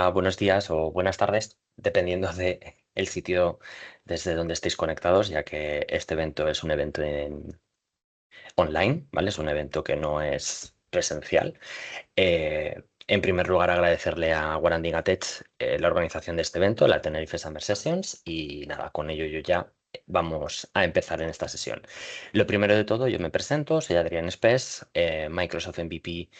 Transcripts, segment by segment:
Hola, buenos días o buenas tardes, dependiendo de el sitio desde donde estéis conectados, ya que este evento es un evento online, ¿vale? Es un evento que no es presencial. En primer lugar, agradecerle a Waranding Tech la organización de este evento, la Tenerife Summer Sessions, y nada, con ello yo ya vamos a empezar en esta sesión. Lo primero de todo, yo me presento, soy Adrián Espés, Microsoft MVP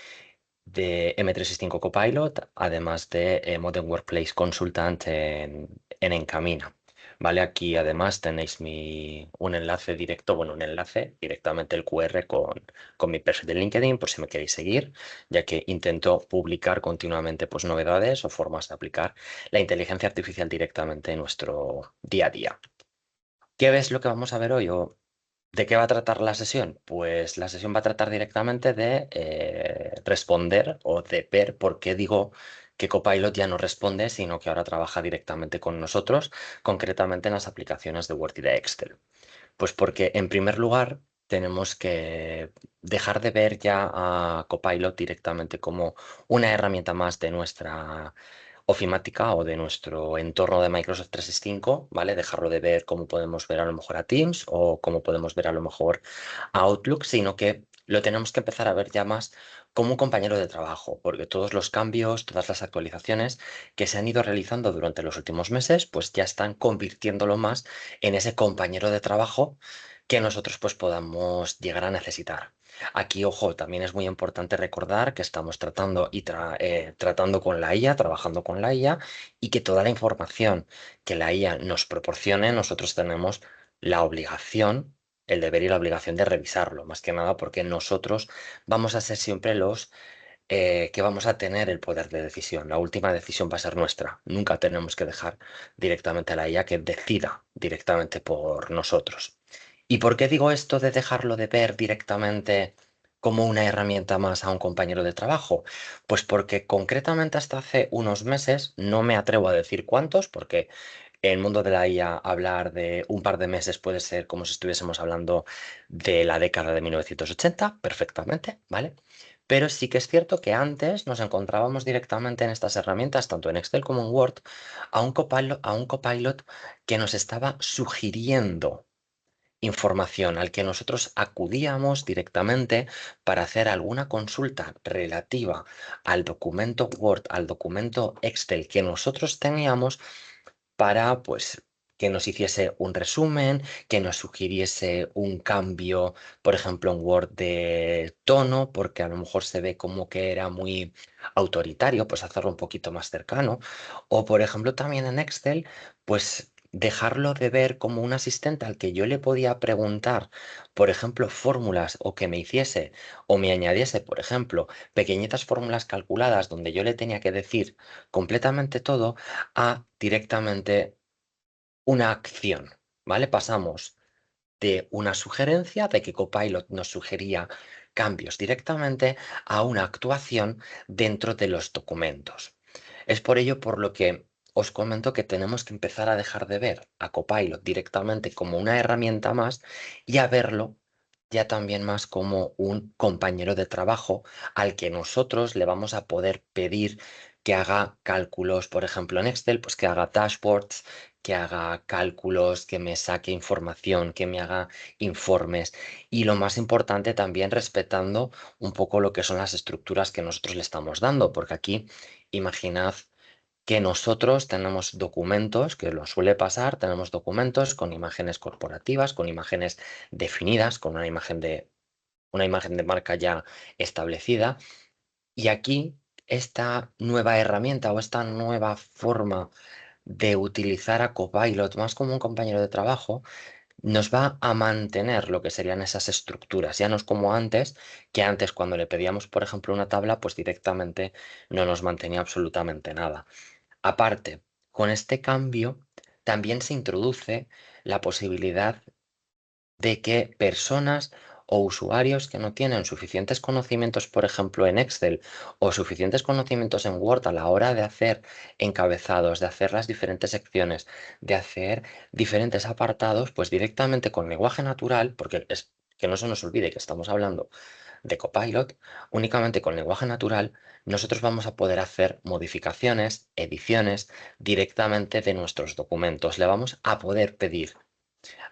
de M365 Copilot, además de Modern Workplace Consultant en Encamina. ¿Vale? Aquí además tenéis un enlace directo, bueno, un enlace directamente el QR con mi perfil de LinkedIn por si me queréis seguir, ya que intento publicar continuamente pues, novedades o formas de aplicar la inteligencia artificial directamente en nuestro día a día. ¿Qué es lo que vamos a ver hoy? ¿O de qué va a tratar la sesión? Pues la sesión va a tratar directamente de responder o de ver por qué digo que Copilot ya no responde, sino que ahora trabaja directamente con nosotros, concretamente en las aplicaciones de Word y de Excel. Pues porque en primer lugar tenemos que dejar de ver ya a Copilot directamente como una herramienta más de nuestra ofimática o de nuestro entorno de Microsoft 365, ¿vale? Dejarlo de ver cómo podemos ver a lo mejor a Teams o cómo podemos ver a lo mejor a Outlook, sino que lo tenemos que empezar a ver ya más como un compañero de trabajo, porque todos los cambios, todas las actualizaciones que se han ido realizando durante los últimos meses, pues ya están convirtiéndolo más en ese compañero de trabajo que nosotros pues podamos llegar a necesitar. Aquí, ojo, también es muy importante recordar que estamos tratando con la IA, trabajando con la IA, y que toda la información que la IA nos proporcione, nosotros tenemos la obligación, el deber y la obligación de revisarlo, más que nada porque nosotros vamos a ser siempre los que vamos a tener el poder de decisión. La última decisión va a ser nuestra. Nunca tenemos que dejar directamente a la IA que decida directamente por nosotros. ¿Y por qué digo esto de dejarlo de ver directamente como una herramienta más a un compañero de trabajo? Pues porque concretamente hasta hace unos meses, no me atrevo a decir cuántos, porque en el mundo de la IA hablar de un par de meses puede ser como si estuviésemos hablando de la década de 1980, perfectamente, ¿vale? Pero sí que es cierto que antes nos encontrábamos directamente en estas herramientas, tanto en Excel como en Word, a un copilot que nos estaba sugiriendo información al que nosotros acudíamos directamente para hacer alguna consulta relativa al documento Word, al documento Excel que nosotros teníamos para, pues, que nos hiciese un resumen, que nos sugiriese un cambio, por ejemplo, en Word de tono, porque a lo mejor se ve como que era muy autoritario, pues hacerlo un poquito más cercano. O, por ejemplo, también en Excel, pues dejarlo de ver como un asistente al que yo le podía preguntar, por ejemplo, fórmulas o que me hiciese o me añadiese, por ejemplo, pequeñitas fórmulas calculadas donde yo le tenía que decir completamente todo a directamente una acción, ¿vale? Pasamos de una sugerencia de que Copilot nos sugería cambios directamente a una actuación dentro de los documentos. Es por ello por lo que os comento que tenemos que empezar a dejar de ver a Copilot directamente como una herramienta más y a verlo ya también más como un compañero de trabajo al que nosotros le vamos a poder pedir que haga cálculos, por ejemplo, en Excel, pues que haga dashboards, que haga cálculos, que me saque información, que me haga informes y lo más importante también respetando un poco lo que son las estructuras que nosotros le estamos dando, porque aquí imaginad que nosotros tenemos documentos, que lo suele pasar, tenemos documentos con imágenes corporativas, con imágenes definidas, con una imagen de marca ya establecida. Y aquí esta nueva herramienta o esta nueva forma de utilizar a Copilot más como un compañero de trabajo nos va a mantener lo que serían esas estructuras. Ya no es como antes, que antes cuando le pedíamos, por ejemplo, una tabla, pues directamente no nos mantenía absolutamente nada. Aparte, con este cambio también se introduce la posibilidad de que personas o usuarios que no tienen suficientes conocimientos, por ejemplo, en Excel o suficientes conocimientos en Word a la hora de hacer encabezados, de hacer las diferentes secciones, de hacer diferentes apartados, pues directamente con lenguaje natural, porque es que no se nos olvide que estamos hablando de Copilot, únicamente con lenguaje natural, nosotros vamos a poder hacer modificaciones, ediciones directamente de nuestros documentos. Le vamos a poder pedir.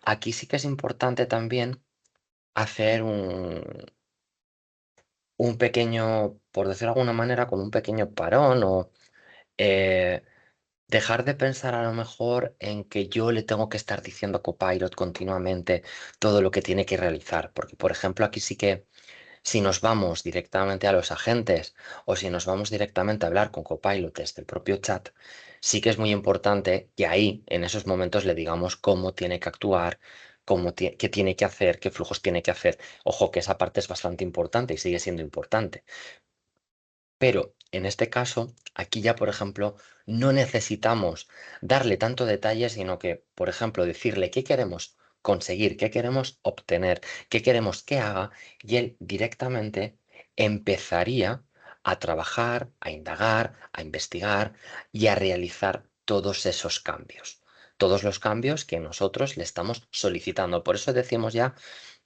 Aquí sí que es importante también hacer un pequeño, por decirlo de alguna manera, como un pequeño parón o eh, dejar de pensar a lo mejor en que yo le tengo que estar diciendo a Copilot continuamente todo lo que tiene que realizar. Porque, por ejemplo, aquí sí que si nos vamos directamente a los agentes o si nos vamos directamente a hablar con Copilot desde el propio chat, sí que es muy importante que ahí, en esos momentos, le digamos cómo tiene que actuar, qué tiene que hacer, qué flujos tiene que hacer. Ojo, que esa parte es bastante importante y sigue siendo importante. Pero en este caso, aquí ya, por ejemplo, no necesitamos darle tanto detalle, sino que, por ejemplo, decirle qué queremos conseguir, qué queremos obtener, qué queremos que haga, y él directamente empezaría a trabajar, a indagar, a investigar y a realizar todos esos cambios. Todos los cambios que nosotros le estamos solicitando. Por eso decimos ya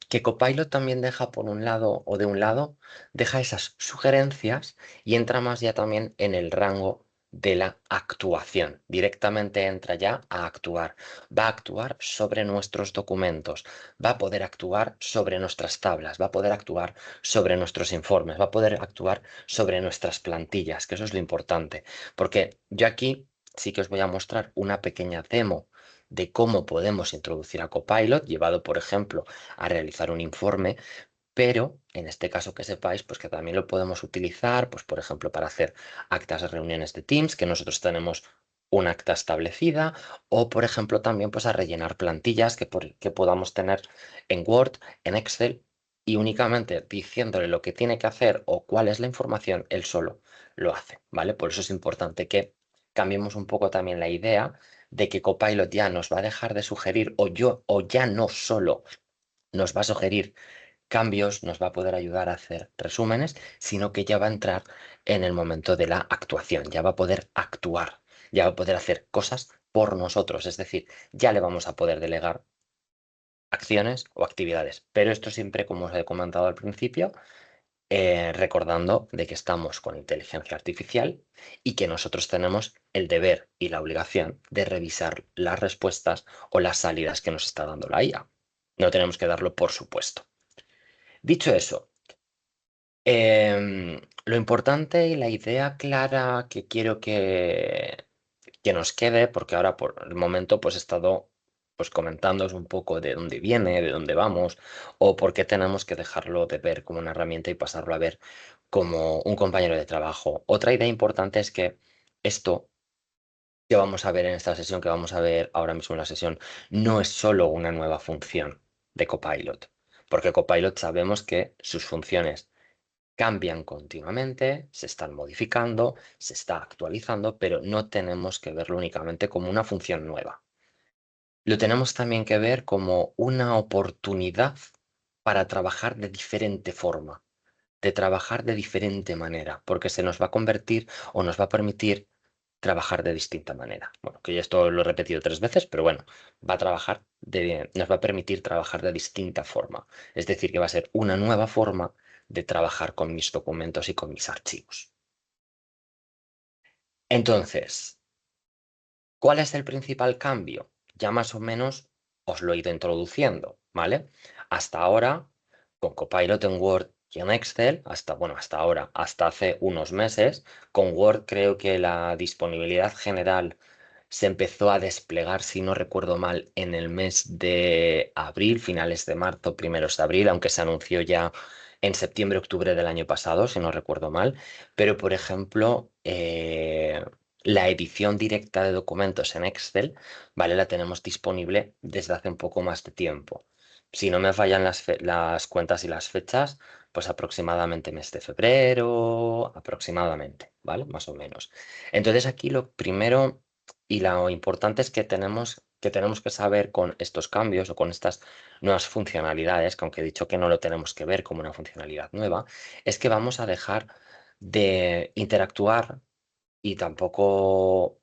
que Copilot también deja por un lado o de un lado, deja esas sugerencias y entra más ya también en el rango de la actuación. Directamente entra ya a actuar. Va a actuar sobre nuestros documentos, va a poder actuar sobre nuestras tablas, va a poder actuar sobre nuestros informes, va a poder actuar sobre nuestras plantillas, que eso es lo importante. Porque yo aquí sí que os voy a mostrar una pequeña demo de cómo podemos introducir a Copilot, llevado, por ejemplo, a realizar un informe, pero en este caso que sepáis, pues que también lo podemos utilizar, pues por ejemplo, para hacer actas de reuniones de Teams, que nosotros tenemos un acta establecida, o por ejemplo también pues a rellenar plantillas que podamos tener en Word, en Excel, y únicamente diciéndole lo que tiene que hacer o cuál es la información, él solo lo hace, ¿vale? Por eso es importante que cambiemos un poco también la idea de que Copilot ya nos va a dejar de sugerir o ya no solo nos va a sugerir cambios, nos va a poder ayudar a hacer resúmenes, sino que ya va a entrar en el momento de la actuación, ya va a poder actuar, ya va a poder hacer cosas por nosotros, es decir, ya le vamos a poder delegar acciones o actividades. Pero esto siempre, como os he comentado al principio, recordando de que estamos con inteligencia artificial y que nosotros tenemos el deber y la obligación de revisar las respuestas o las salidas que nos está dando la IA. No tenemos que darlo por supuesto. Dicho eso, lo importante y la idea clara que quiero que nos quede, porque ahora por el momento pues he estado pues comentándoos un poco de dónde viene, de dónde vamos, o por qué tenemos que dejarlo de ver como una herramienta y pasarlo a ver como un compañero de trabajo. Otra idea importante es que esto que vamos a ver en esta sesión, que vamos a ver ahora mismo en la sesión, no es solo una nueva función de Copilot, porque Copilot sabemos que sus funciones cambian continuamente, se están modificando, se está actualizando, pero no tenemos que verlo únicamente como una función nueva. Lo tenemos también que ver como una oportunidad para trabajar de diferente forma, de trabajar de diferente manera, porque se nos va a convertir o nos va a permitir trabajar de distinta manera. Bueno, que ya esto lo he repetido 3 veces, pero bueno, nos va a permitir trabajar de distinta forma. Es decir, que va a ser una nueva forma de trabajar con mis documentos y con mis archivos. Entonces, ¿cuál es el principal cambio? Ya más o menos os lo he ido introduciendo, ¿vale? Hasta ahora, con Copilot en Word y en Excel, hasta ahora, hasta hace unos meses, con Word creo que la disponibilidad general se empezó a desplegar, si no recuerdo mal, en el mes de abril, finales de marzo, primeros de abril, aunque se anunció ya en septiembre, octubre del año pasado, si no recuerdo mal. Pero, por ejemplo, la edición directa de documentos en Excel, ¿vale? La tenemos disponible desde hace un poco más de tiempo. Si no me fallan las cuentas y las fechas, pues aproximadamente mes de febrero, aproximadamente, ¿vale? Más o menos. Entonces aquí lo primero y lo importante es que tenemos que saber con estos cambios o con estas nuevas funcionalidades, que aunque he dicho que no lo tenemos que ver como una funcionalidad nueva, es que vamos a dejar de interactuar y tampoco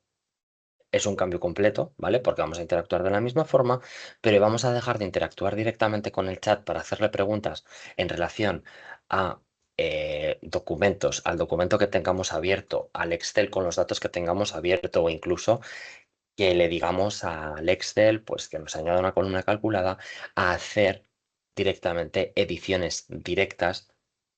es un cambio completo, ¿vale? Porque vamos a interactuar de la misma forma, pero vamos a dejar de interactuar directamente con el chat para hacerle preguntas en relación a documentos, al documento que tengamos abierto, al Excel con los datos que tengamos abierto o incluso que le digamos al Excel, pues que nos añada una columna calculada a hacer directamente ediciones directas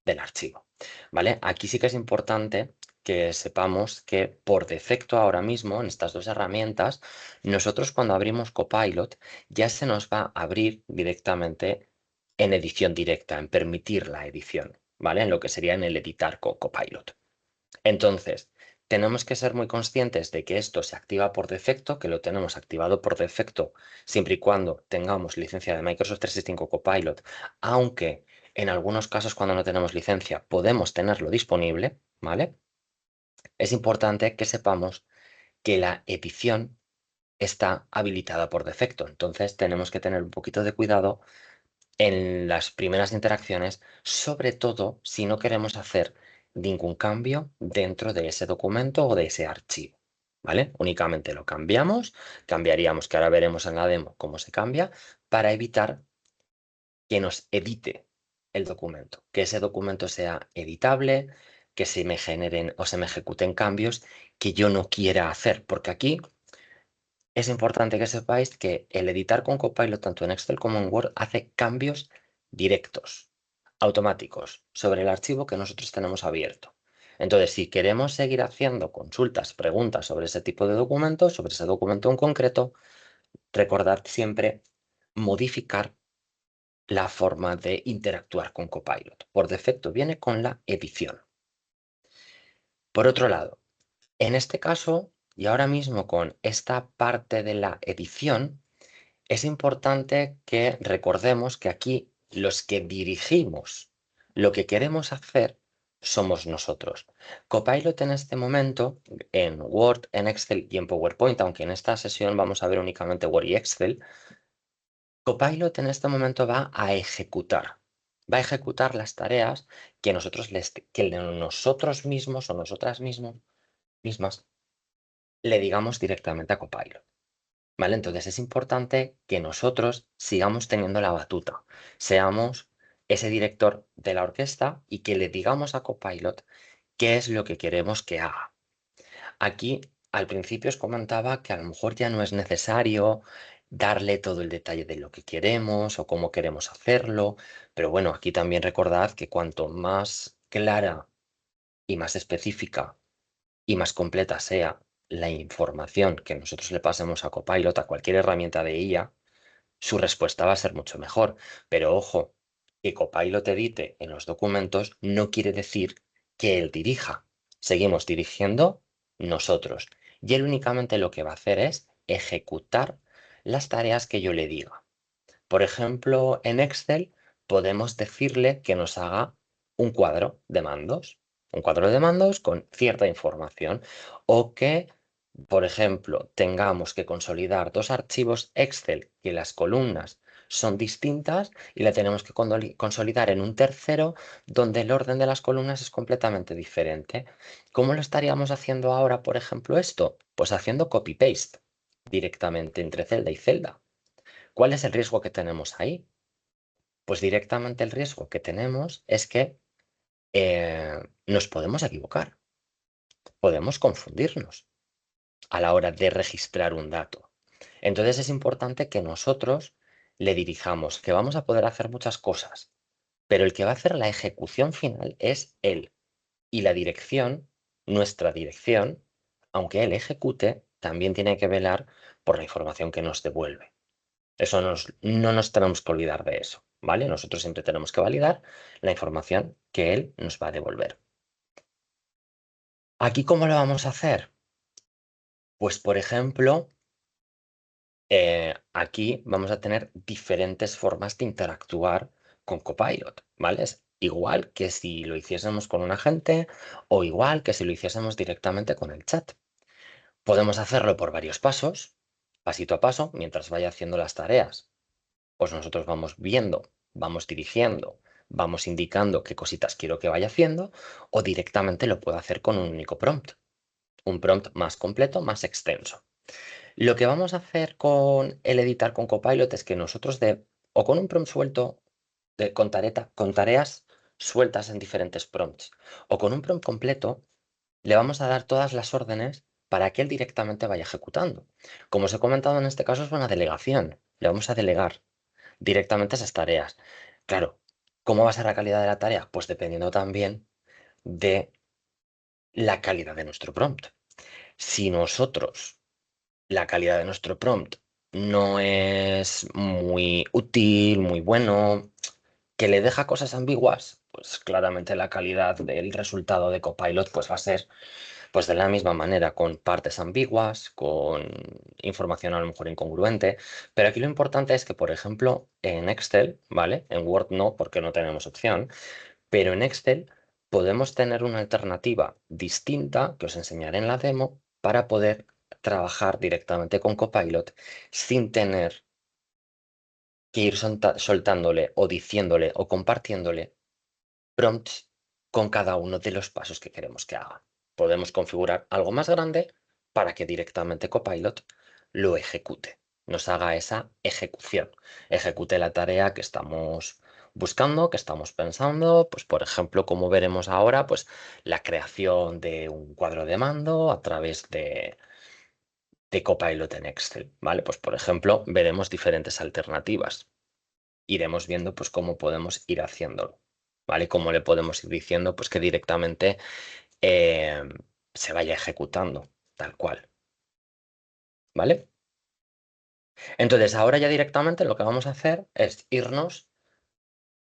del archivo, ¿vale? Aquí sí que es importante que sepamos que por defecto ahora mismo en estas dos herramientas, nosotros cuando abrimos Copilot ya se nos va a abrir directamente en edición directa, en permitir la edición, ¿vale? En lo que sería en el editar con Copilot. Entonces, tenemos que ser muy conscientes de que esto se activa por defecto, que lo tenemos activado por defecto siempre y cuando tengamos licencia de Microsoft 365 Copilot, aunque en algunos casos cuando no tenemos licencia podemos tenerlo disponible, ¿vale? Es importante que sepamos que la edición está habilitada por defecto, entonces tenemos que tener un poquito de cuidado en las primeras interacciones, sobre todo si no queremos hacer ningún cambio dentro de ese documento o de ese archivo, ¿vale? Únicamente lo cambiamos, cambiaríamos, que ahora veremos en la demo cómo se cambia, para evitar que nos edite el documento, que ese documento sea editable, que se me generen o se me ejecuten cambios que yo no quiera hacer, porque aquí es importante que sepáis que el editar con Copilot, tanto en Excel como en Word, hace cambios directos, automáticos, sobre el archivo que nosotros tenemos abierto. Entonces, si queremos seguir haciendo consultas, preguntas sobre ese tipo de documentos, sobre ese documento en concreto, recordad siempre modificar la forma de interactuar con Copilot. Por defecto viene con la edición. Por otro lado, en este caso, y ahora mismo con esta parte de la edición, es importante que recordemos que aquí los que dirigimos lo que queremos hacer somos nosotros. Copilot en este momento, en Word, en Excel y en PowerPoint, aunque en esta sesión vamos a ver únicamente Word y Excel, Copilot en este momento va a ejecutar. Va a ejecutar las tareas que nosotros mismos o nosotras mismas le digamos directamente a Copilot. ¿Vale? Entonces es importante que nosotros sigamos teniendo la batuta, seamos ese director de la orquesta y que le digamos a Copilot qué es lo que queremos que haga. Aquí al principio os comentaba que a lo mejor ya no es necesario darle todo el detalle de lo que queremos o cómo queremos hacerlo, pero bueno, aquí también recordad que cuanto más clara y más específica y más completa sea la información que nosotros le pasemos a Copilot, a cualquier herramienta de IA, su respuesta va a ser mucho mejor. Pero ojo, que Copilot edite en los documentos no quiere decir que él dirija. Seguimos dirigiendo nosotros. Y él únicamente lo que va a hacer es ejecutar las tareas que yo le diga. Por ejemplo, en Excel podemos decirle que nos haga un cuadro de mandos con cierta información, o que, por ejemplo, tengamos que consolidar dos archivos Excel que las columnas son distintas y la tenemos que consolidar en un tercero donde el orden de las columnas es completamente diferente. ¿Cómo lo estaríamos haciendo ahora, por ejemplo, esto? Pues haciendo copy-paste directamente entre celda y celda. ¿Cuál es el riesgo que tenemos ahí? Pues directamente el riesgo que tenemos es que nos podemos equivocar, podemos confundirnos a la hora de registrar un dato. Entonces es importante que nosotros le dirijamos, que vamos a poder hacer muchas cosas, pero el que va a hacer la ejecución final es él. Y la dirección, nuestra dirección, aunque él ejecute, también tiene que velar por la información que nos devuelve. No nos tenemos que olvidar de eso, ¿vale? Nosotros siempre tenemos que validar la información que él nos va a devolver. ¿Aquí cómo lo vamos a hacer? Pues, por ejemplo, aquí vamos a tener diferentes formas de interactuar con Copilot, ¿vale? Es igual que si lo hiciésemos con un agente o igual que si lo hiciésemos directamente con el chat. Podemos hacerlo por varios pasos, pasito a paso, mientras vaya haciendo las tareas. Pues nosotros vamos viendo, vamos dirigiendo, vamos indicando qué cositas quiero que vaya haciendo, o directamente lo puedo hacer con un único prompt, un prompt más completo, más extenso. Lo que vamos a hacer con el editar con Copilot es que nosotros o con un prompt suelto, con tareas sueltas en diferentes prompts, o con un prompt completo, le vamos a dar todas las órdenes para que él directamente vaya ejecutando. Como os he comentado, en este caso es una delegación. Le vamos a delegar directamente esas tareas. Claro, ¿cómo va a ser la calidad de la tarea? Pues dependiendo también de la calidad de nuestro prompt. Si nosotros, la calidad de nuestro prompt no es muy útil, muy bueno, que le deja cosas ambiguas, pues claramente la calidad del resultado de Copilot pues va a ser pues de la misma manera, con partes ambiguas, con información a lo mejor incongruente, pero aquí lo importante es que, por ejemplo, en Excel, ¿vale? En Word no, porque no tenemos opción, pero en Excel podemos tener una alternativa distinta que os enseñaré en la demo para poder trabajar directamente con Copilot sin tener que ir soltándole o diciéndole o compartiéndole prompts con cada uno de los pasos que queremos que haga. Podemos configurar algo más grande para que directamente Copilot lo ejecute, nos haga esa ejecución, ejecute la tarea que estamos buscando, que estamos pensando, pues por ejemplo, como veremos ahora, pues la creación de un cuadro de mando a través de Copilot en Excel, ¿vale? Pues por ejemplo, veremos diferentes alternativas, iremos viendo pues cómo podemos ir haciéndolo, ¿vale? Cómo le podemos ir diciendo pues que directamente eh, se vaya ejecutando tal cual, ¿vale? Entonces ahora ya directamente lo que vamos a hacer es irnos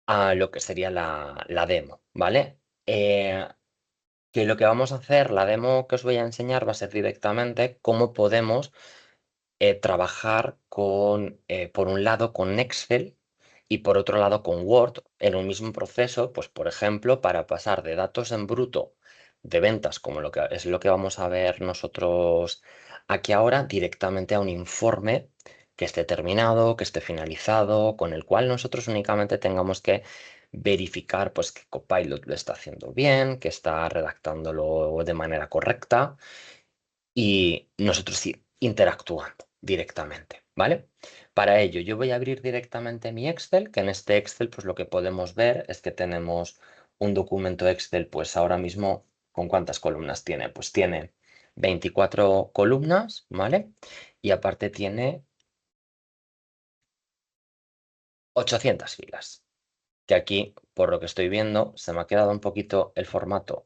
a lo que sería la demo, ¿vale? Que lo que vamos a hacer, la demo que os voy a enseñar va a ser directamente cómo podemos trabajar con, por un lado, con Excel y por otro lado con Word en un mismo proceso, pues por ejemplo, para pasar de datos en bruto de ventas, como lo que es lo que vamos a ver nosotros aquí ahora, directamente a un informe que esté terminado, que esté finalizado, con el cual nosotros únicamente tengamos que verificar pues que Copilot lo está haciendo bien, que está redactándolo de manera correcta y nosotros ir interactuando directamente, ¿vale? Para ello, yo voy a abrir directamente mi Excel, que en este Excel, pues lo que podemos ver es que tenemos un documento Excel, pues ahora mismo, ¿con cuántas columnas tiene? Pues tiene 24 columnas, ¿vale? Y aparte tiene 800 filas, que aquí, por lo que estoy viendo, se me ha quedado un poquito el formato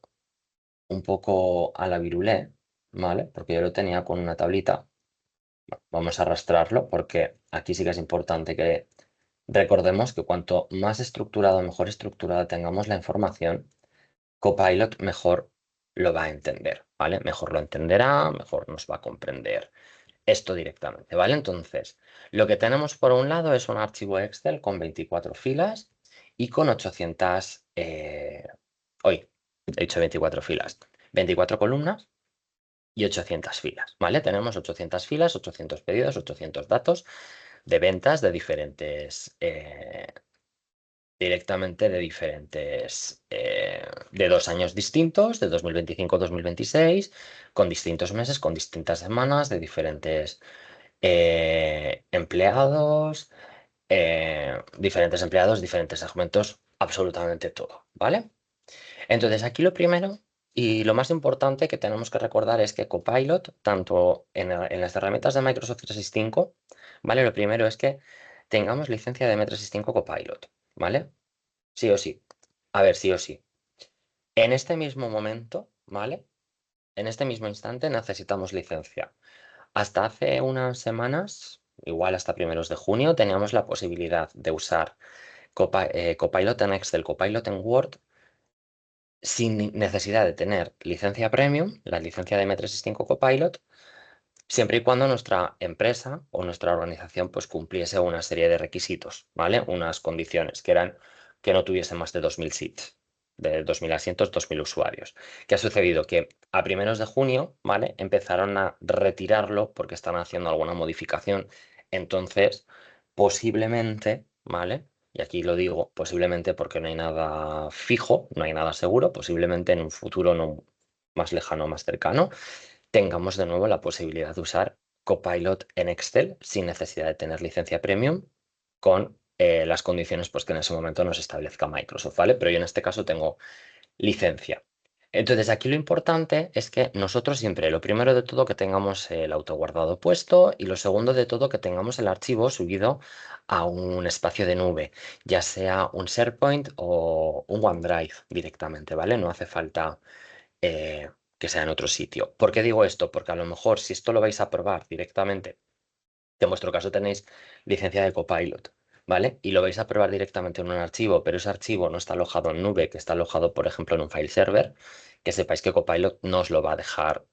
un poco a la virulé, ¿vale? Porque yo lo tenía con una tablita. Vamos a arrastrarlo porque aquí sí que es importante que recordemos que cuanto más estructurado, mejor estructurada tengamos la información, Copilot mejor lo va a entender, ¿vale? Mejor lo entenderá, mejor nos va a comprender esto directamente, ¿vale? Entonces, lo que tenemos por un lado es un archivo Excel con 24 filas y con 800, hoy he dicho 24 filas, 24 columnas y 800 filas, ¿vale? Tenemos 800 filas, 800 pedidos, 800 datos de ventas de diferentes, directamente de diferentes, de 2 años distintos, de 2025-2026, con distintos meses, con distintas semanas, de diferentes empleados, diferentes segmentos, absolutamente todo, ¿vale? Entonces, aquí lo primero y lo más importante que tenemos que recordar es que Copilot, tanto en las herramientas de Microsoft 365, ¿vale? Lo primero es que tengamos licencia de M365 Copilot, ¿vale? Sí o sí. A ver, sí o sí. En este mismo momento, ¿vale? En este mismo instante necesitamos licencia. Hasta hace unas semanas, igual hasta primeros de junio, teníamos la posibilidad de usar Copilot en Excel, Copilot en Word sin necesidad de tener licencia premium, la licencia de M365 Copilot, siempre y cuando nuestra empresa o nuestra organización pues cumpliese una serie de requisitos, ¿vale? Unas condiciones que eran que no tuviese más de 2000 seats, de 2000 asientos, 2000 usuarios. ¿Qué ha sucedido? Que a primeros de junio, ¿vale? Empezaron a retirarlo porque están haciendo alguna modificación. Entonces, posiblemente, ¿vale? Y aquí lo digo posiblemente porque no hay nada fijo, no hay nada seguro, posiblemente en un futuro no más lejano, más cercano, tengamos de nuevo la posibilidad de usar Copilot en Excel sin necesidad de tener licencia premium con las condiciones pues, que en ese momento nos establezca Microsoft, ¿vale? Pero yo en este caso tengo licencia. Entonces, aquí lo importante es que nosotros siempre, lo primero de todo, que tengamos el autoguardado puesto y lo segundo de todo, que tengamos el archivo subido a un espacio de nube, ya sea un SharePoint o un OneDrive directamente, ¿vale? No hace falta que sea en otro sitio. ¿Por qué digo esto? Porque a lo mejor si esto lo vais a probar directamente, que en vuestro caso tenéis licencia de Copilot, ¿vale? Y lo vais a probar directamente en un archivo, pero ese archivo no está alojado en nube, que está alojado, por ejemplo, en un file server, que sepáis que Copilot no os lo va a dejar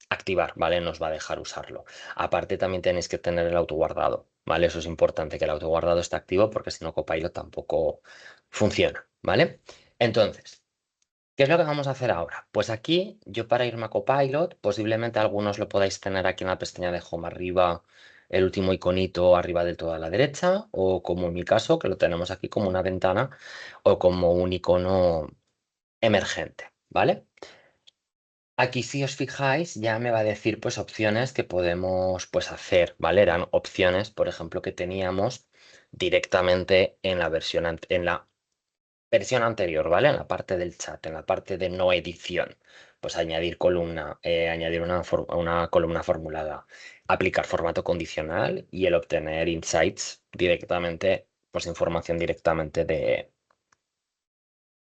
activar, ¿vale? No os va a dejar usarlo. Aparte, también tenéis que tener el autoguardado, ¿vale? Eso es importante, que el autoguardado esté activo, porque si no, Copilot tampoco funciona, ¿vale? Entonces, ¿qué es lo que vamos a hacer ahora? Pues aquí, yo para irme a Copilot, posiblemente algunos lo podáis tener aquí en la pestaña de Home arriba, el último iconito arriba del todo a la derecha, o como en mi caso, que lo tenemos aquí como una ventana, o como un icono emergente, ¿vale? Aquí si os fijáis ya me va a decir pues opciones que podemos pues hacer, ¿vale? Eran opciones, por ejemplo, que teníamos directamente en la versión anterior, ¿vale? En la parte del chat, en la parte de no edición, pues añadir columna, añadir una columna formulada, aplicar formato condicional y el obtener insights directamente, pues información directamente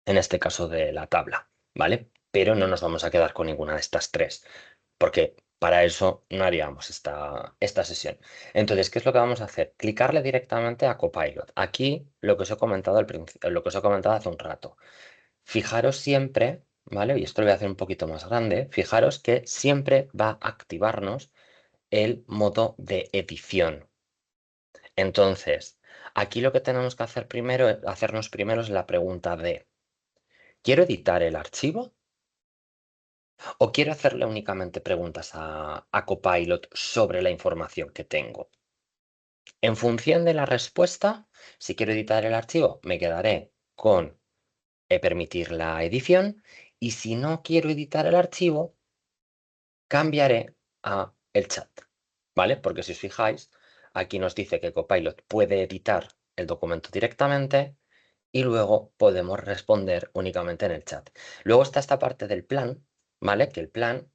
en este caso de la tabla, ¿vale? Pero no nos vamos a quedar con ninguna de estas tres, porque para eso no haríamos esta sesión. Entonces, ¿qué es lo que vamos a hacer? Clicarle directamente a Copilot. Aquí lo que os he comentado lo que os he comentado hace un rato. Fijaros siempre, ¿vale? Y esto lo voy a hacer un poquito más grande. Fijaros que siempre va a activarnos el modo de edición. Entonces, aquí lo que tenemos que hacer primero, hacernos primero es la pregunta de, ¿quiero editar el archivo? ¿O quiero hacerle únicamente preguntas a Copilot sobre la información que tengo? En función de la respuesta, si quiero editar el archivo, me quedaré con permitir la edición y si no quiero editar el archivo, cambiaré a el chat, ¿vale? Porque si os fijáis, aquí nos dice que Copilot puede editar el documento directamente y luego podemos responder únicamente en el chat. Luego está esta parte del plan, ¿vale? Que el plan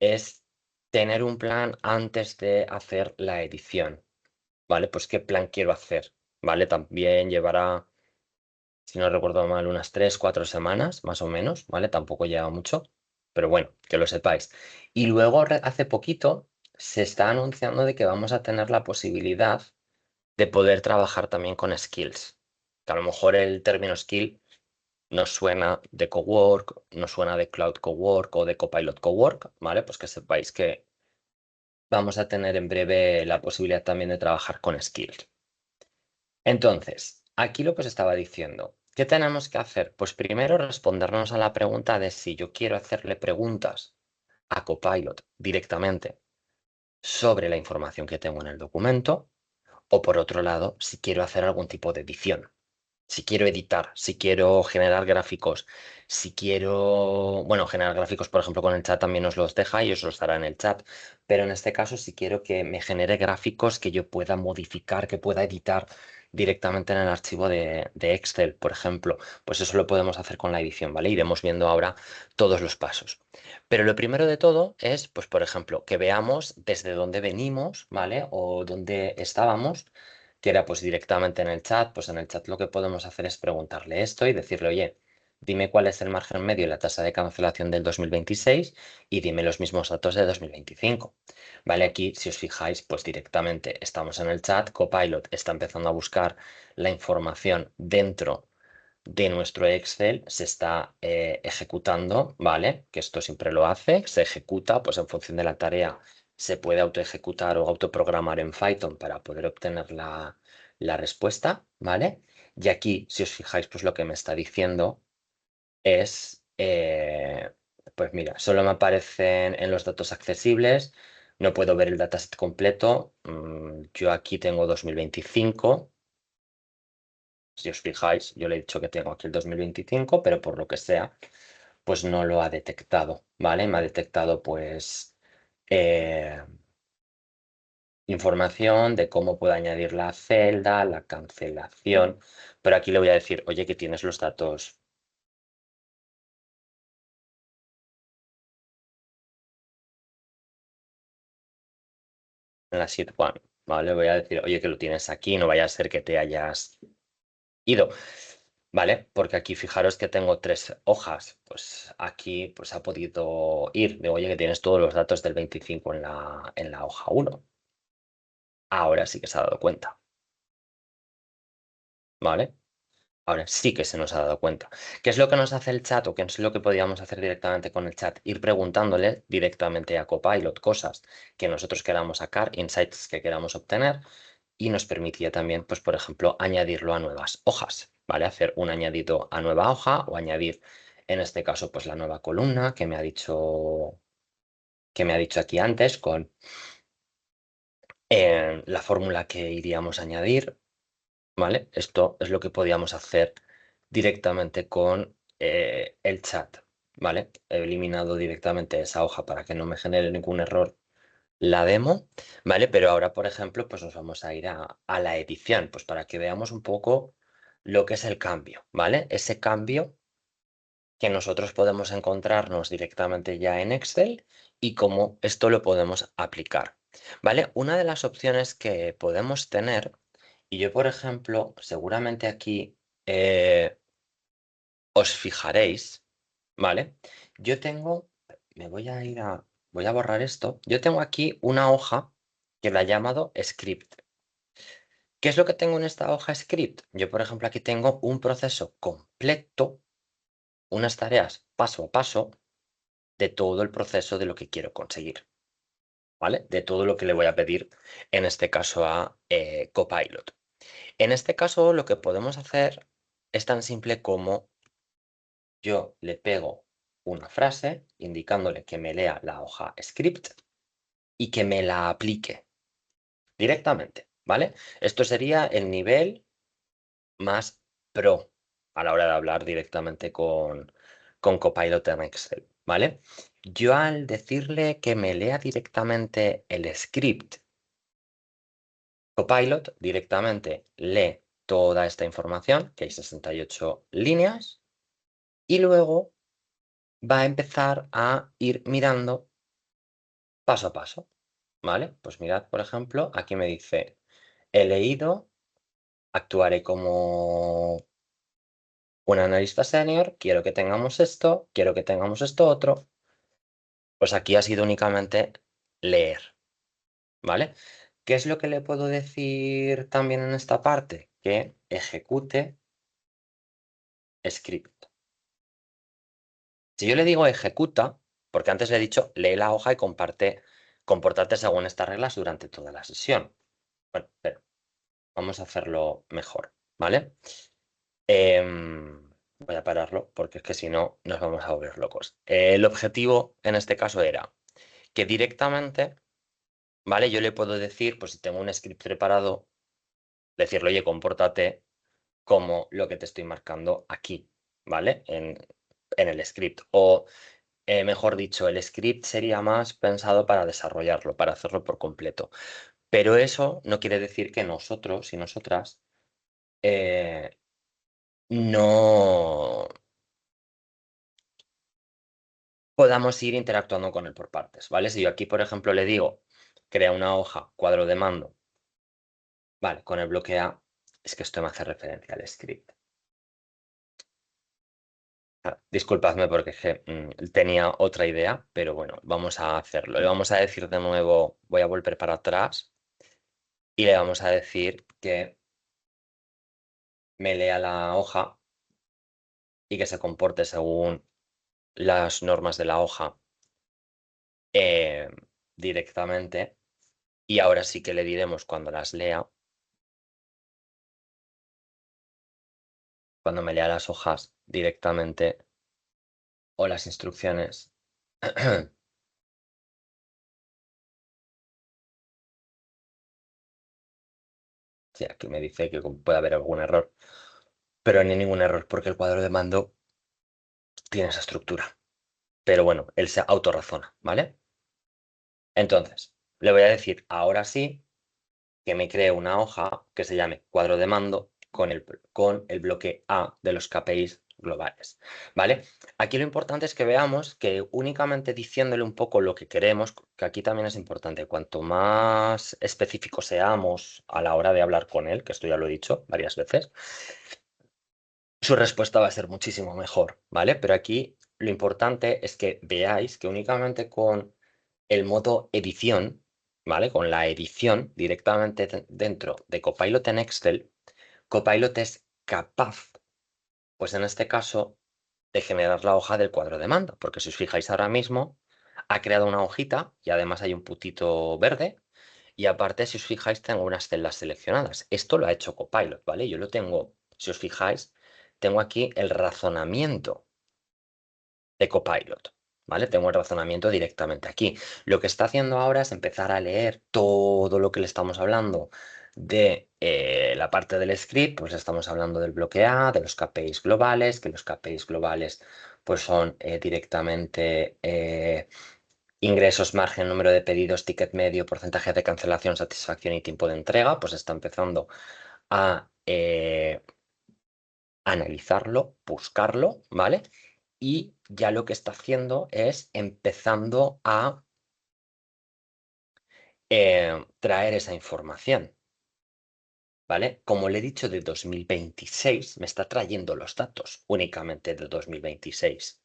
es tener un plan antes de hacer la edición, ¿vale? Pues qué plan quiero hacer, ¿vale? También llevará, si no recuerdo mal, unas 3, 4 semanas, más o menos, ¿vale? Tampoco lleva mucho, pero bueno, que lo sepáis. Y luego hace poquito se está anunciando de que vamos a tener la posibilidad de poder trabajar también con skills. Que a lo mejor el término skill nos suena de Cowork, nos suena de Cloud Cowork o de Copilot Cowork, ¿vale? Pues que sepáis que vamos a tener en breve la posibilidad también de trabajar con skills. Entonces, aquí lo que os estaba diciendo, ¿qué tenemos que hacer? Pues primero respondernos a la pregunta de si yo quiero hacerle preguntas a Copilot directamente sobre la información que tengo en el documento, o por otro lado, si quiero hacer algún tipo de edición. Si quiero editar, si quiero generar gráficos, si quiero, bueno, generar gráficos, por ejemplo, con el chat también os los deja y os los dará en el chat, pero en este caso, si quiero que me genere gráficos que yo pueda modificar, que pueda editar directamente en el archivo de Excel, por ejemplo, pues eso lo podemos hacer con la edición, ¿vale? Iremos viendo ahora todos los pasos. Pero lo primero de todo es, pues, por ejemplo, que veamos desde dónde venimos, ¿vale? O dónde estábamos que era pues directamente en el chat, pues en el chat lo que podemos hacer es preguntarle esto y decirle, oye, dime cuál es el margen medio y la tasa de cancelación del 2026 y dime los mismos datos de 2025. Vale, aquí si os fijáis, pues directamente estamos en el chat, Copilot está empezando a buscar la información dentro de nuestro Excel, se está ejecutando, ¿vale? Que esto siempre lo hace, se ejecuta, pues en función de la tarea se puede autoejecutar o autoprogramar en Python para poder obtener la respuesta, ¿vale? Y aquí, si os fijáis, pues lo que me está diciendo es, pues mira, solo me aparecen en los datos accesibles, no puedo ver el dataset completo, yo aquí tengo 2025. Si os fijáis, yo le he dicho que tengo aquí el 2025, pero por lo que sea, pues no lo ha detectado, ¿vale? Me ha detectado pues información de cómo puedo añadir la celda, la cancelación, pero aquí le voy a decir, oye, que tienes los datos. En la sheet one, ¿vale? Voy a decir, oye, que lo tienes aquí, no vaya a ser que te hayas ido, ¿vale? Porque aquí fijaros que tengo 3 hojas, pues aquí pues ha podido ir. Digo, oye, que tienes todos los datos del 25 en la hoja 1. Ahora sí que se ha dado cuenta, ¿vale? Ahora sí que se nos ha dado cuenta. ¿Qué es lo que nos hace el chat o qué es lo que podíamos hacer directamente con el chat? Ir preguntándole directamente a Copilot cosas que nosotros queramos sacar, insights que queramos obtener, y nos permitía también, pues por ejemplo, añadirlo a nuevas hojas, ¿vale? Hacer un añadido a nueva hoja o añadir, en este caso, pues la nueva columna que me ha dicho aquí antes con la fórmula que iríamos a añadir, ¿vale? Esto es lo que podíamos hacer directamente con el chat, ¿vale? He eliminado directamente esa hoja para que no me genere ningún error la demo, ¿vale? Pero ahora, por ejemplo, pues nos vamos a ir a la edición, pues para que veamos un poco lo que es el cambio, ¿vale? Ese cambio que nosotros podemos encontrarnos directamente ya en Excel y cómo esto lo podemos aplicar, ¿vale? Una de las opciones que podemos tener, y yo, por ejemplo, seguramente aquí os fijaréis, ¿vale? Yo tengo, voy a borrar esto. Yo tengo aquí una hoja que la he llamado script. ¿Qué es lo que tengo en esta hoja script? Yo, por ejemplo, aquí tengo un proceso completo, unas tareas paso a paso de todo el proceso de lo que quiero conseguir, ¿vale? De todo lo que le voy a pedir, en este caso a Copilot. En este caso, lo que podemos hacer es tan simple como yo le pego una frase indicándole que me lea la hoja script y que me la aplique directamente, ¿vale? Esto sería el nivel más pro a la hora de hablar directamente con Copilot en Excel, ¿vale? Yo al decirle que me lea directamente el script, Copilot directamente lee toda esta información, que hay 68 líneas, y luego va a empezar a ir mirando paso a paso, ¿vale? Pues mirad, por ejemplo, aquí me dice, he leído, actuaré como un analista senior, quiero que tengamos esto, quiero que tengamos esto otro. Pues aquí ha sido únicamente leer, ¿vale? ¿Qué es lo que le puedo decir también en esta parte? Que ejecute script. Si yo le digo ejecuta, porque antes le he dicho lee la hoja y comportarte según estas reglas durante toda la sesión. Bueno, pero vamos a hacerlo mejor, ¿vale? Voy a pararlo porque es que si no nos vamos a volver locos. El objetivo en este caso era que directamente, ¿vale? Yo le puedo decir, pues si tengo un script preparado, decirle, oye, compórtate como lo que te estoy marcando aquí, ¿vale? En el script. O, mejor dicho, el script sería más pensado para desarrollarlo, para hacerlo por completo. Pero eso no quiere decir que nosotros y nosotras eh, no podamos ir interactuando con él por partes, ¿vale? Si yo aquí, por ejemplo, le digo, crea una hoja, cuadro de mando, vale, con el bloque A, es que esto me hace referencia al script. Disculpadme porque es que, tenía otra idea, pero bueno, vamos a hacerlo. Le vamos a decir de nuevo, voy a volver para atrás y le vamos a decir que me lea la hoja y que se comporte según las normas de la hoja eh, directamente. Y ahora sí que le diremos cuando las lea, cuando me lea las hojas directamente o las instrucciones. Sí, aquí me dice que puede haber algún error, pero no hay ningún error porque el cuadro de mando tiene esa estructura. Pero bueno, él se autorrazona, ¿vale? Entonces, le voy a decir ahora sí que me cree una hoja que se llame cuadro de mando con el bloque A de los KPIs globales, ¿vale? Aquí lo importante es que veamos que únicamente diciéndole un poco lo que queremos, que aquí también es importante, cuanto más específicos seamos a la hora de hablar con él, que esto ya lo he dicho varias veces, su respuesta va a ser muchísimo mejor, ¿vale? Pero aquí lo importante es que veáis que únicamente con el modo edición, ¿vale? Con la edición directamente dentro de Copilot en Excel, Copilot es capaz, pues en este caso, de generar la hoja del cuadro de mando, porque si os fijáis ahora mismo, ha creado una hojita y además hay un putito verde y aparte, si os fijáis, tengo unas celdas seleccionadas. Esto lo ha hecho Copilot, ¿vale? Yo lo tengo, si os fijáis, tengo aquí el razonamiento de Copilot, ¿vale? Tengo el razonamiento directamente aquí. Lo que está haciendo ahora es empezar a leer todo lo que le estamos hablando de la parte del script, pues estamos hablando del bloque A, de los KPIs globales, que los KPIs globales pues son directamente ingresos, margen, número de pedidos, ticket medio, porcentaje de cancelación, satisfacción y tiempo de entrega, pues está empezando a analizarlo, buscarlo, ¿vale? Y ya lo que está haciendo es empezando a traer esa información, ¿vale? Como le he dicho de 2026, me está trayendo los datos únicamente de 2026.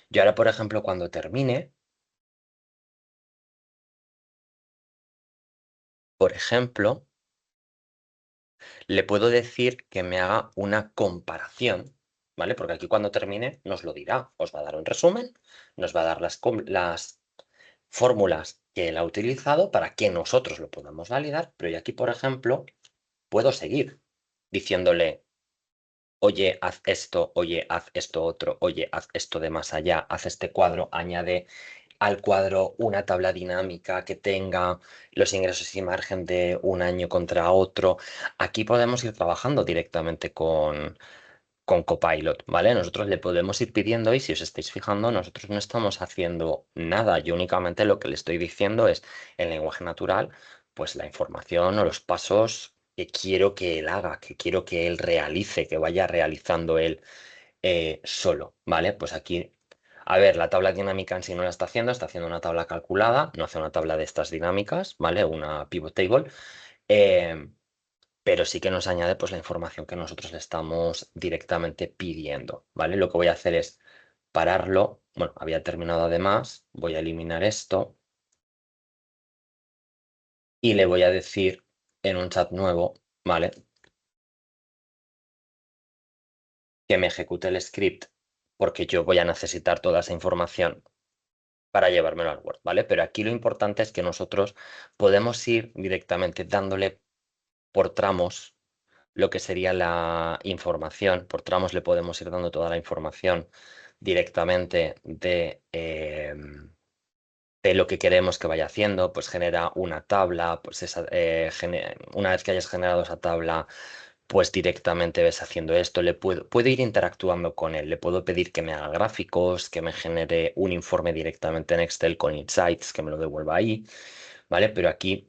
Yo ahora, por ejemplo, cuando termine, por ejemplo, le puedo decir que me haga una comparación, ¿vale? Porque aquí cuando termine nos lo dirá, os va a dar un resumen, nos va a dar las fórmulas que él ha utilizado para que nosotros lo podamos validar, pero yo aquí, por ejemplo, puedo seguir diciéndole, oye, haz esto, oye, haz esto otro, oye, haz esto de más allá, haz este cuadro, añade al cuadro una tabla dinámica que tenga los ingresos y margen de un año contra otro. Aquí podemos ir trabajando directamente con Copilot, ¿vale? Nosotros le podemos ir pidiendo y si os estáis fijando, nosotros no estamos haciendo nada. Yo únicamente lo que le estoy diciendo es en lenguaje natural, pues la información o los pasos que quiero que él haga, que quiero que él realice, que vaya realizando él solo, ¿vale? Pues aquí, a ver, la tabla dinámica en sí no la está haciendo una tabla calculada, no hace una tabla de estas dinámicas, ¿vale? Una pivot table. eh, pero sí que nos añade pues la información que nosotros le estamos directamente pidiendo, ¿vale? Lo que voy a hacer es pararlo. Bueno, había terminado además, voy a eliminar esto y le voy a decir en un chat nuevo, ¿vale? Que me ejecute el script porque yo voy a necesitar toda esa información para llevármelo al Word, ¿vale? Pero aquí lo importante es que nosotros podemos ir directamente dándole por tramos lo que sería la información. Por tramos le podemos ir dando toda la información directamente de lo que queremos que vaya haciendo. Pues genera una tabla, pues una vez que hayas generado esa tabla, pues directamente ves haciendo esto. Puedo ir interactuando con él. Le puedo pedir que me haga gráficos, que me genere un informe directamente en Excel con insights, que me lo devuelva ahí, ¿vale? Pero aquí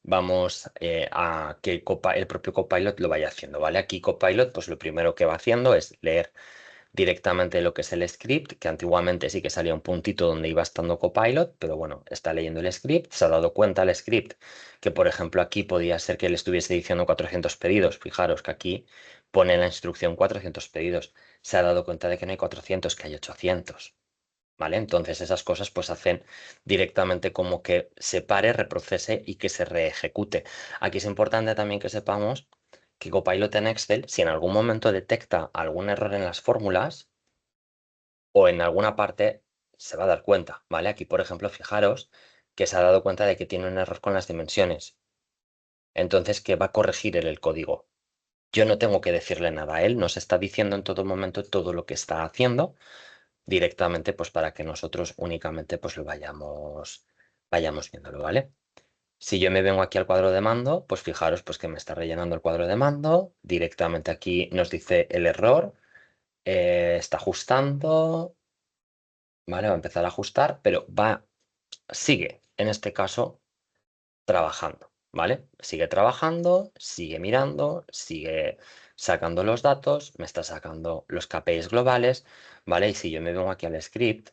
vamos a que el propio Copilot lo vaya haciendo, ¿vale? Aquí Copilot, pues lo primero que va haciendo es leer directamente lo que es el script, que antiguamente sí que salía un puntito donde iba estando Copilot, pero bueno, está leyendo el script, se ha dado cuenta el script que, por ejemplo, aquí podía ser que le estuviese diciendo 400 pedidos. Fijaros que aquí pone en la instrucción 400 pedidos. Se ha dado cuenta de que no hay 400, que hay 800. ¿Vale? Entonces esas cosas pues hacen directamente como que se pare, reprocese y que se reejecute. Aquí es importante también que sepamos que Copilot en Excel, si en algún momento detecta algún error en las fórmulas o en alguna parte, se va a dar cuenta, ¿vale? Aquí, por ejemplo, fijaros que se ha dado cuenta de que tiene un error con las dimensiones. Entonces, que va a corregir en el código. Yo no tengo que decirle nada a él, nos está diciendo en todo momento todo lo que está haciendo directamente pues para que nosotros únicamente pues lo vayamos viéndolo, ¿vale? Si yo me vengo aquí al cuadro de mando, pues fijaros pues que me está rellenando el cuadro de mando, directamente aquí nos dice el error, está ajustando, ¿vale? Va a empezar a ajustar, pero sigue, en este caso, trabajando, ¿vale? Sigue trabajando, sigue mirando, sigue sacando los datos, me está sacando los KPIs globales, ¿vale? Y si yo me vengo aquí al script,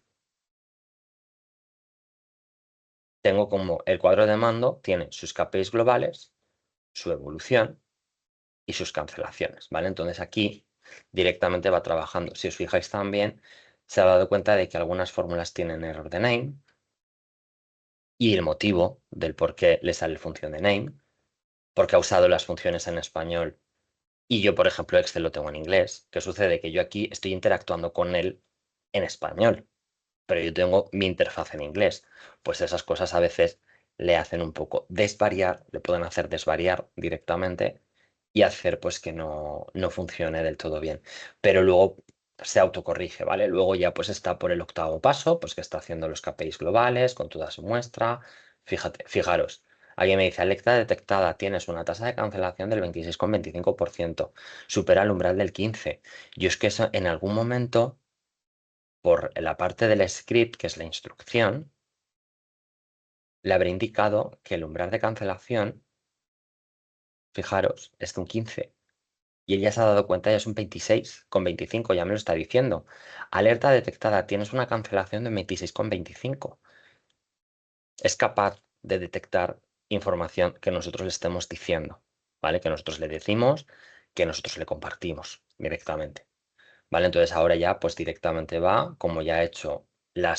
tengo como el cuadro de mando, tiene sus KPIs globales, su evolución y sus cancelaciones, ¿vale? Entonces aquí directamente va trabajando. Si os fijáis también, se ha dado cuenta de que algunas fórmulas tienen error de name y el motivo del por qué le sale función de name, porque ha usado las funciones en español y yo, por ejemplo, Excel lo tengo en inglés. ¿Qué sucede? Que yo aquí estoy interactuando con él en español, pero yo tengo mi interfaz en inglés. Pues esas cosas a veces le hacen un poco desvariar, le pueden hacer desvariar directamente y hacer pues que no funcione del todo bien. Pero luego se autocorrige, ¿vale? Luego ya pues está por el octavo paso, pues que está haciendo los KPIs globales con toda su muestra. Fijaros, alguien me dice, alerta detectada, tienes una tasa de cancelación del 26,25%, supera el umbral del 15%. Yo es que eso en algún momento por la parte del script, que es la instrucción, le habré indicado que el umbral de cancelación, fijaros, es de un 15. Y él ya se ha dado cuenta, ya es un 26,25, ya me lo está diciendo. Alerta detectada, tienes una cancelación de 26,25. Es capaz de detectar información que nosotros le estemos diciendo, ¿vale? Que nosotros le decimos, que nosotros le compartimos directamente. ¿Vale? Entonces ahora ya pues directamente va, como ya ha hecho la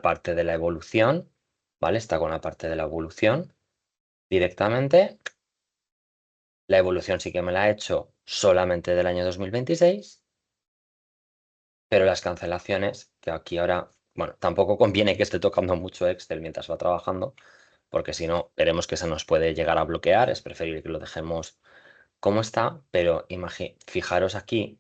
parte de la evolución, ¿vale? Está con la parte de la evolución directamente. La evolución sí que me la ha hecho solamente del año 2026, pero las cancelaciones, que aquí ahora, bueno, tampoco conviene que esté tocando mucho Excel mientras va trabajando, porque si no, veremos que se nos puede llegar a bloquear, es preferible que lo dejemos como está, pero fijaros aquí,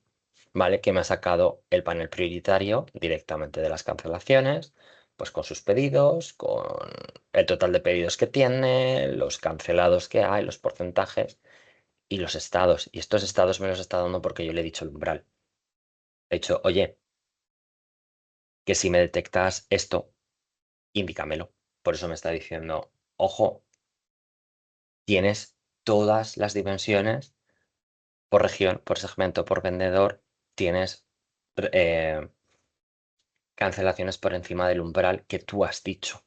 ¿vale? Que me ha sacado el panel prioritario directamente de las cancelaciones, pues con sus pedidos, con el total de pedidos que tiene, los cancelados que hay, los porcentajes y los estados. Y estos estados me los está dando porque yo le he dicho el umbral. He dicho, oye, que si me detectas esto, indícamelo. Por eso me está diciendo, ojo, tienes todas las dimensiones por región, por segmento, por vendedor, tienes eh, cancelaciones por encima del umbral que tú has dicho,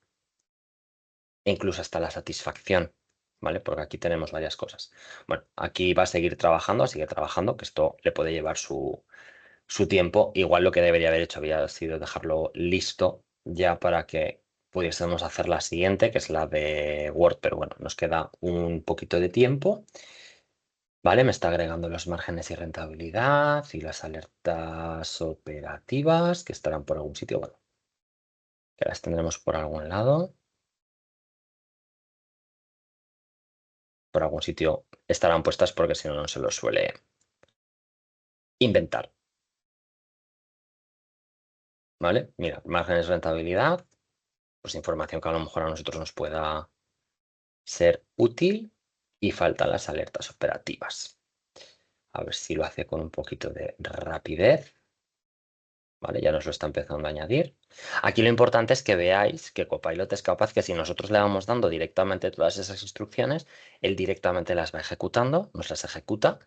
e incluso hasta la satisfacción, ¿vale? Porque aquí tenemos varias cosas. Bueno, aquí va a seguir trabajando, que esto le puede llevar su tiempo. Igual lo que debería haber hecho había sido dejarlo listo ya para que pudiésemos hacer la siguiente, que es la de Word, pero bueno, nos queda un poquito de tiempo. Vale, me está agregando los márgenes y rentabilidad y las alertas operativas que estarán por algún sitio. Bueno, que las tendremos por algún lado. Por algún sitio estarán puestas porque si no, no se los suele inventar. ¿Vale? Mira, márgenes de rentabilidad, pues información que a lo mejor a nosotros nos pueda ser útil y faltan las alertas operativas. A ver si lo hace con un poquito de rapidez. ¿Vale? Ya nos lo está empezando a añadir. Aquí lo importante es que veáis que Copilot es capaz que si nosotros le vamos dando directamente todas esas instrucciones, él directamente las va ejecutando, nos las ejecuta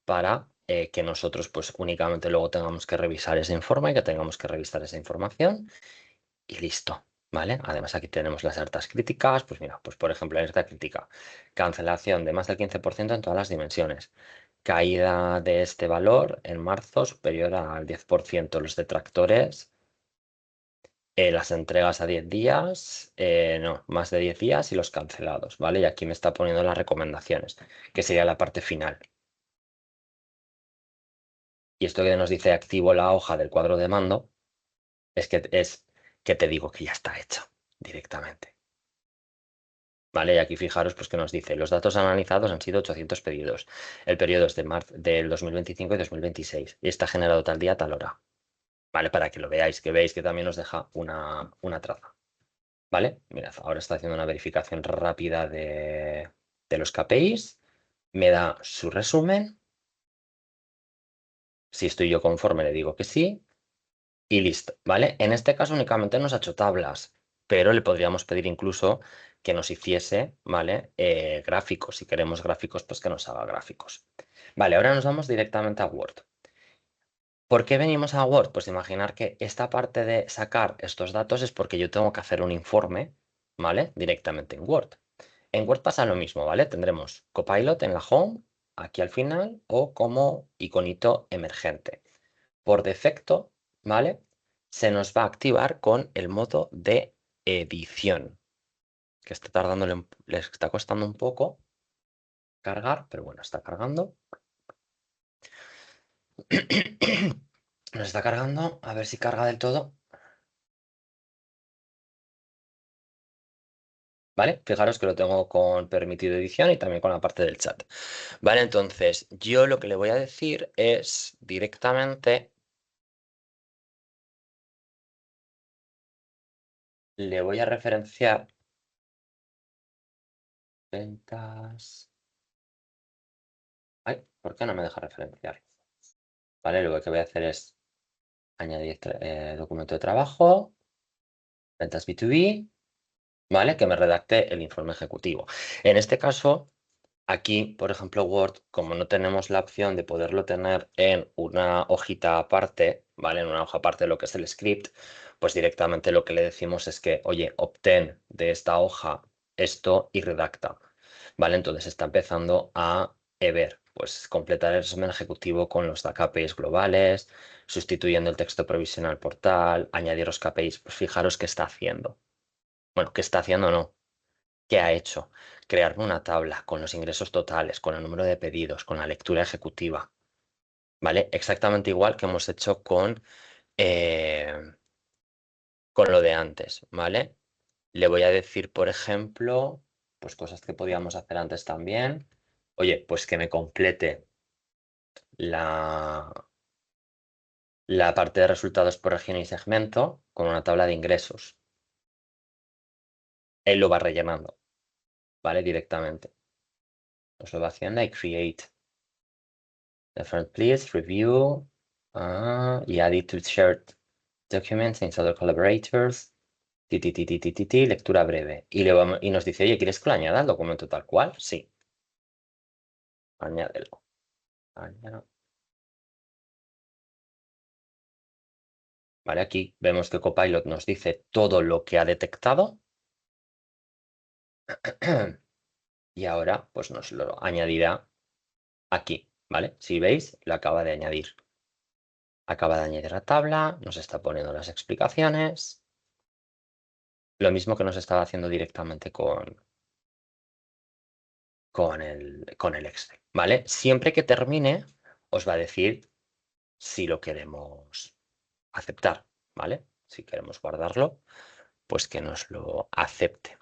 para que nosotros pues únicamente luego tengamos que revisar ese informe, que tengamos que revisar esa información y listo. ¿Vale? Además aquí tenemos las alertas críticas, pues mira, pues por ejemplo, alerta crítica, cancelación de más del 15% en todas las dimensiones. Caída de este valor en marzo superior al 10%. Los detractores, las entregas a 10 días, no, más de 10 días y los cancelados, ¿vale? Y aquí me está poniendo las recomendaciones, que sería la parte final. Y esto que nos dice activo la hoja del cuadro de mando, es que te digo que ya está hecho directamente. ¿Vale? Y aquí fijaros pues que nos dice, los datos analizados han sido 800 pedidos. El periodo es de marzo del 2025 y 2026 y está generado tal día, tal hora. ¿Vale? Para que lo veáis, que veáis que también nos deja una traza. ¿Vale? Mirad, ahora está haciendo una verificación rápida de los KPIs. Me da su resumen. Si estoy yo conforme, le digo que sí. y listo, ¿vale? En este caso únicamente nos ha hecho tablas, pero le podríamos pedir incluso que nos hiciese, ¿vale? Gráficos. Si queremos gráficos, pues que nos haga gráficos. Vale, ahora nos vamos directamente a Word. ¿Por qué venimos a Word? Pues imaginar que esta parte de sacar estos datos es porque yo tengo que hacer un informe, ¿vale? Directamente en Word. En Word pasa lo mismo, ¿vale? Tendremos Copilot en la Home, aquí al final, o como iconito emergente. Por defecto, ¿vale? Se nos va a activar con el modo de edición, que está tardando, les está costando un poco cargar, pero bueno, está cargando. Nos está cargando, a ver si carga del todo. ¿Vale? Fijaros que lo tengo con permitido edición y también con la parte del chat. Vale, entonces yo lo que le voy a decir es directamente, le voy a referenciar ventas. Ay, ¿por qué no me deja referenciar? Vale, lo que voy a hacer es añadir documento de trabajo, ventas B2B, ¿vale? Que me redacte el informe ejecutivo. En este caso, aquí, por ejemplo, Word, como no tenemos la opción de poderlo tener en una hojita aparte, ¿vale? En una hoja aparte de lo que es el script, pues directamente lo que le decimos es que, oye, obtén de esta hoja esto y redacta, ¿vale? Entonces está empezando a ver, pues completar el resumen ejecutivo con los KPIs globales, sustituyendo el texto provisional por tal, añadir los KPIs, pues fijaros qué está haciendo. Bueno, qué está haciendo no, qué ha hecho. Crearme una tabla con los ingresos totales, con el número de pedidos, con la lectura ejecutiva, ¿vale? Exactamente igual que hemos hecho eh, con lo de antes, ¿vale? Le voy a decir, por ejemplo, pues cosas que podíamos hacer antes también. Oye, pues que me complete la, la parte de resultados por región y segmento con una tabla de ingresos. Él lo va rellenando, ¿vale? Directamente. Nos lo va haciendo y create. Different please, review, y add it to shared documents and other collaborators. Lectura breve. Y nos dice, oye, ¿quieres que lo añada al documento tal cual? Sí. Añádelo. Añado. Vale, aquí vemos que Copilot nos dice todo lo que ha detectado. Y ahora, pues nos lo añadirá aquí, ¿vale? Si veis, lo acaba de añadir. Acaba de añadir la tabla, nos está poniendo las explicaciones. Lo mismo que nos estaba haciendo directamente con el Excel, ¿vale? Siempre que termine, os va a decir si lo queremos aceptar, ¿vale? Si queremos guardarlo, pues que nos lo acepte.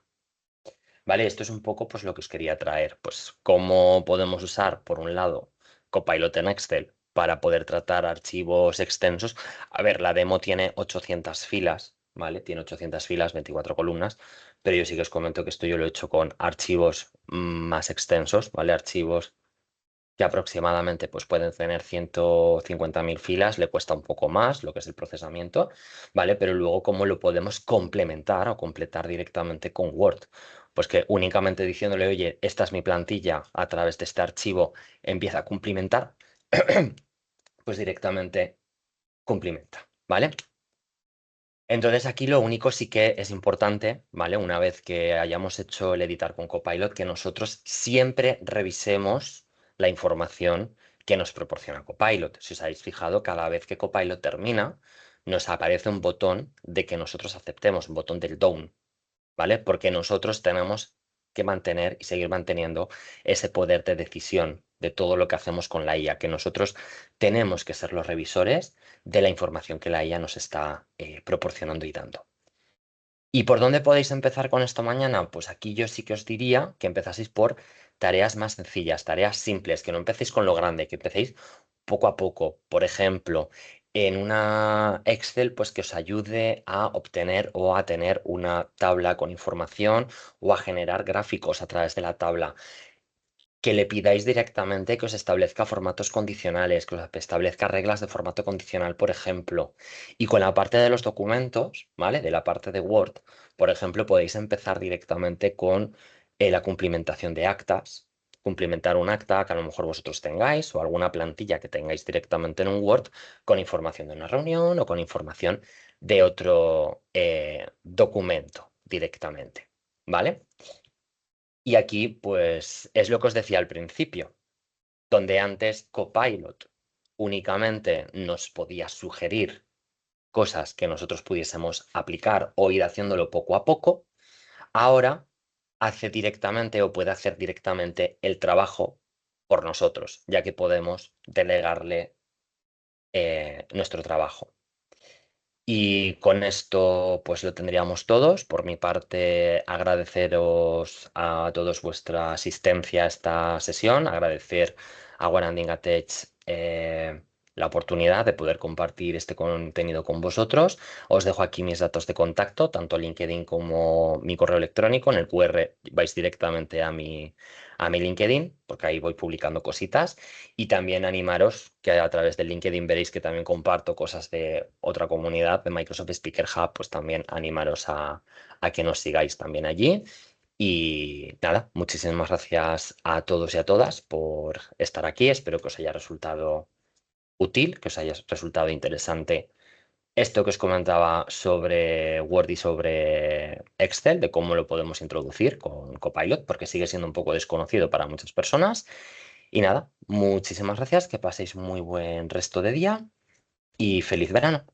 Vale, esto es un poco pues lo que os quería traer, pues cómo podemos usar, por un lado, Copilot en Excel para poder tratar archivos extensos. A ver, la demo tiene 800 filas, ¿vale? Tiene 800 filas, 24 columnas, pero yo sí que os comento que esto yo lo he hecho con archivos más extensos, ¿vale? Archivos que aproximadamente pues, pueden tener 150.000 filas, le cuesta un poco más lo que es el procesamiento, ¿vale? Pero luego, ¿cómo lo podemos complementar o completar directamente con Word? Pues que únicamente diciéndole, oye, esta es mi plantilla, a través de este archivo empieza a cumplimentar, pues directamente cumplimenta, ¿vale? Entonces aquí lo único sí que es importante, ¿vale? Una vez que hayamos hecho el editar con Copilot, que nosotros siempre revisemos la información que nos proporciona Copilot. Si os habéis fijado, cada vez que Copilot termina, nos aparece un botón de que nosotros aceptemos, un botón del down, ¿vale? Porque nosotros tenemos que mantener y seguir manteniendo ese poder de decisión de todo lo que hacemos con la IA, que nosotros tenemos que ser los revisores de la información que la IA nos está proporcionando y dando. ¿Y por dónde podéis empezar con esto mañana? Pues aquí yo sí que os diría que empezaseis por tareas más sencillas, tareas simples, que no empecéis con lo grande, que empecéis poco a poco. Por ejemplo, en una Excel, pues que os ayude a obtener o a tener una tabla con información o a generar gráficos a través de la tabla. que le pidáis directamente que os establezca formatos condicionales, que os establezca reglas de formato condicional, por ejemplo. Y con la parte de los documentos, ¿vale? De la parte de Word, por ejemplo, podéis empezar directamente con la cumplimentación de actas. Cumplimentar un acta que a lo mejor vosotros tengáis o alguna plantilla que tengáis directamente en un Word con información de una reunión o con información de otro documento directamente, ¿vale? Y aquí, pues, es lo que os decía al principio, donde antes Copilot únicamente nos podía sugerir cosas que nosotros pudiésemos aplicar o ir haciéndolo poco a poco, ahora hace directamente o puede hacer directamente el trabajo por nosotros, ya que podemos delegarle nuestro trabajo. Y con esto pues lo tendríamos todos. Por mi parte, agradeceros a todos vuestra asistencia a esta sesión, agradecer a Waranding Tech la oportunidad de poder compartir este contenido con vosotros. Os dejo aquí mis datos de contacto, tanto LinkedIn como mi correo electrónico. En el QR vais directamente a mi LinkedIn, porque ahí voy publicando cositas. Y también animaros que a través de LinkedIn veréis que también comparto cosas de otra comunidad de Microsoft Speaker Hub, pues también animaros a que nos sigáis también allí. Y nada, muchísimas gracias a todos y a todas por estar aquí. Espero que os haya resultado útil, que os haya resultado interesante esto que os comentaba sobre Word y sobre Excel, de cómo lo podemos introducir con Copilot, porque sigue siendo un poco desconocido para muchas personas. Y nada, muchísimas gracias, que paséis muy buen resto de día y feliz verano.